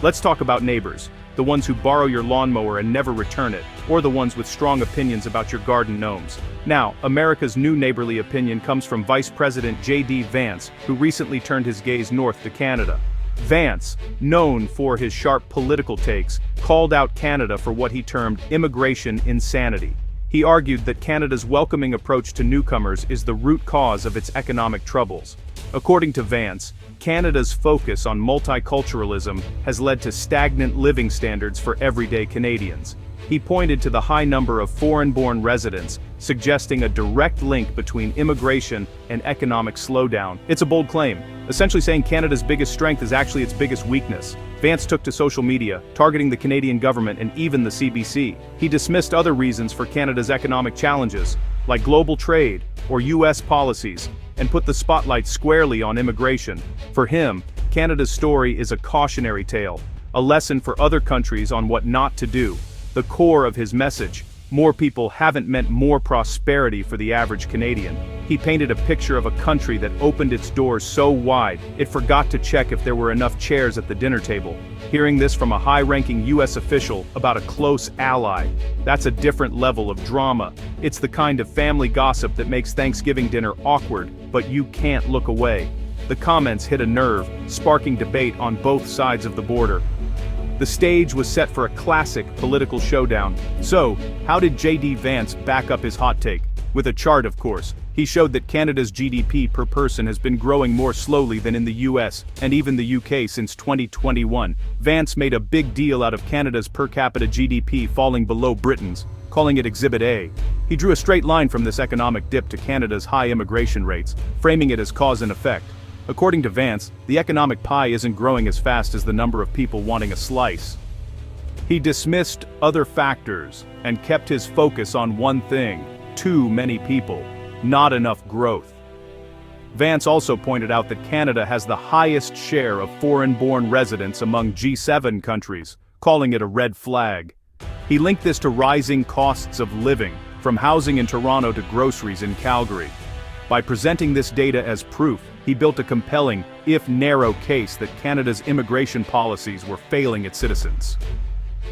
Let's talk about neighbors, the ones who borrow your lawnmower and never return it, or the ones with strong opinions about your garden gnomes. Now, America's new neighborly opinion comes from Vice President J.D. Vance, who recently turned his gaze north to Canada. Vance, known for his sharp political takes, called out Canada for what he termed immigration insanity. He argued that Canada's welcoming approach to newcomers is the root cause of its economic troubles. According to Vance, Canada's focus on multiculturalism has led to stagnant living standards for everyday Canadians. He pointed to the high number of foreign-born residents, suggesting a direct link between immigration and economic slowdown. It's a bold claim, essentially saying Canada's biggest strength is actually its biggest weakness. Vance took to social media, targeting the Canadian government and even the CBC. He dismissed other reasons for Canada's economic challenges, like global trade or U.S. policies, and put the spotlight squarely on immigration. For him, Canada's story is a cautionary tale, a lesson for other countries on what not to do. The core of his message: more people haven't meant more prosperity for the average Canadian. He painted a picture of a country that opened its doors so wide, it forgot to check if there were enough chairs at the dinner table. Hearing this from a high-ranking U.S. official about a close ally, that's a different level of drama. It's the kind of family gossip that makes Thanksgiving dinner awkward, but you can't look away. The comments hit a nerve, sparking debate on both sides of the border. The stage was set for a classic political showdown. So, how did J.D. Vance back up his hot take? With a chart, of course. He showed that Canada's GDP per person has been growing more slowly than in the US and even the UK since 2021. Vance made a big deal out of Canada's per capita GDP falling below Britain's, calling it Exhibit A. He drew a straight line from this economic dip to Canada's high immigration rates, framing it as cause and effect. According to Vance, the economic pie isn't growing as fast as the number of people wanting a slice. He dismissed other factors and kept his focus on one thing: too many people, not enough growth. Vance also pointed out that Canada has the highest share of foreign-born residents among G7 countries, calling it a red flag. He linked this to rising costs of living, from housing in Toronto to groceries in Calgary. By presenting this data as proof, he built a compelling, if narrow, case that Canada's immigration policies were failing its citizens.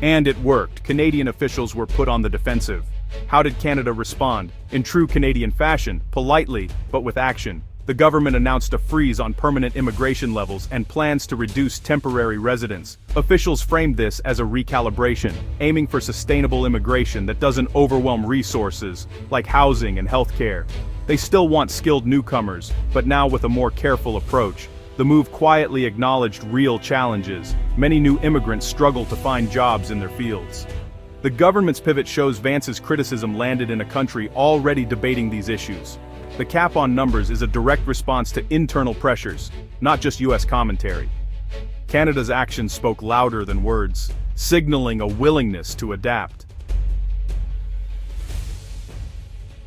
And it worked. Canadian officials were put on the defensive. How did Canada respond? In true Canadian fashion, politely, but with action. The government announced a freeze on permanent immigration levels and plans to reduce temporary residence. Officials framed this as a recalibration, aiming for sustainable immigration that doesn't overwhelm resources, like housing and healthcare. They still want skilled newcomers, but now with a more careful approach. The move quietly acknowledged real challenges. Many new immigrants struggle to find jobs in their fields. The government's pivot shows Vance's criticism landed in a country already debating these issues. The cap on numbers is a direct response to internal pressures, not just US commentary. Canada's actions spoke louder than words, signaling a willingness to adapt.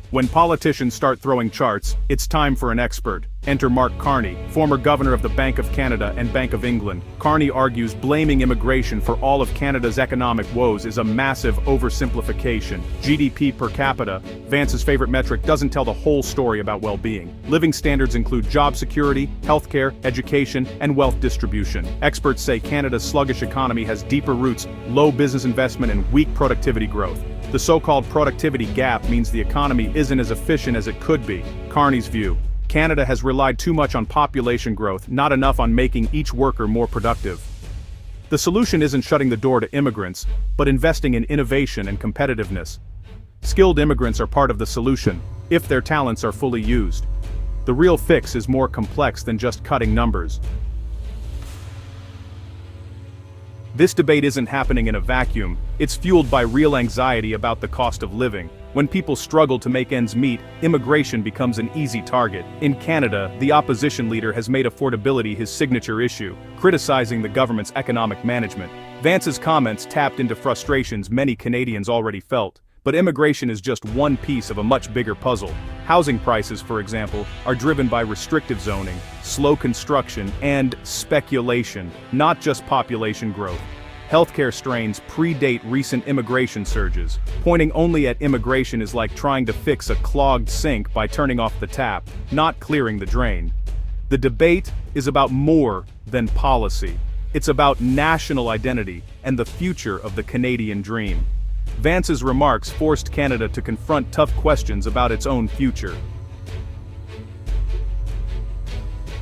When politicians start throwing charts, it's time for an expert. Enter Mark Carney, former governor of the Bank of Canada and Bank of England. Carney argues blaming immigration for all of Canada's economic woes is a massive oversimplification. GDP per capita, Vance's favorite metric, doesn't tell the whole story about well-being. Living standards include job security, healthcare, education, and wealth distribution. Experts say Canada's sluggish economy has deeper roots, low business investment, and weak productivity growth. The so-called productivity gap means the economy isn't as efficient as it could be. Carney's view: Canada has relied too much on population growth, not enough on making each worker more productive. The solution isn't shutting the door to immigrants, but investing in innovation and competitiveness. Skilled immigrants are part of the solution, if their talents are fully used. The real fix is more complex than just cutting numbers. This debate isn't happening in a vacuum. It's fueled by real anxiety about the cost of living. When people struggle to make ends meet, immigration becomes an easy target. In Canada, the opposition leader has made affordability his signature issue, criticizing the government's economic management. Vance's comments tapped into frustrations many Canadians already felt. But immigration is just one piece of a much bigger puzzle. Housing prices, for example, are driven by restrictive zoning, slow construction, and speculation, not just population growth. Healthcare strains predate recent immigration surges. Pointing only at immigration is like trying to fix a clogged sink by turning off the tap, not clearing the drain. The debate is about more than policy. It's about national identity and the future of the Canadian dream. Vance's remarks forced Canada to confront tough questions about its own future.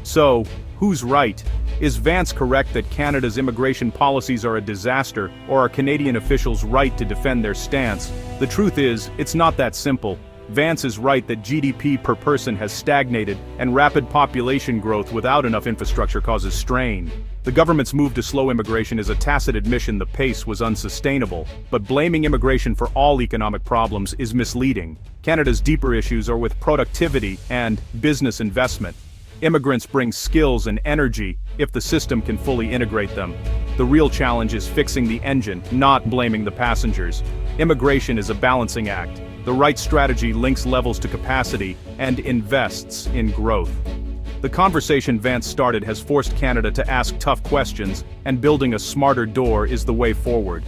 So, who's right? Is Vance correct that Canada's immigration policies are a disaster, or are Canadian officials right to defend their stance? The truth is, it's not that simple. Vance is right that GDP per person has stagnated, and rapid population growth without enough infrastructure causes strain. The government's move to slow immigration is a tacit admission the pace was unsustainable, but blaming immigration for all economic problems is misleading. Canada's deeper issues are with productivity and business investment. Immigrants bring skills and energy if the system can fully integrate them. The real challenge is fixing the engine, not blaming the passengers. Immigration is a balancing act. The right strategy links levels to capacity and invests in growth. The conversation Vance started has forced Canada to ask tough questions, and building a smarter door is the way forward.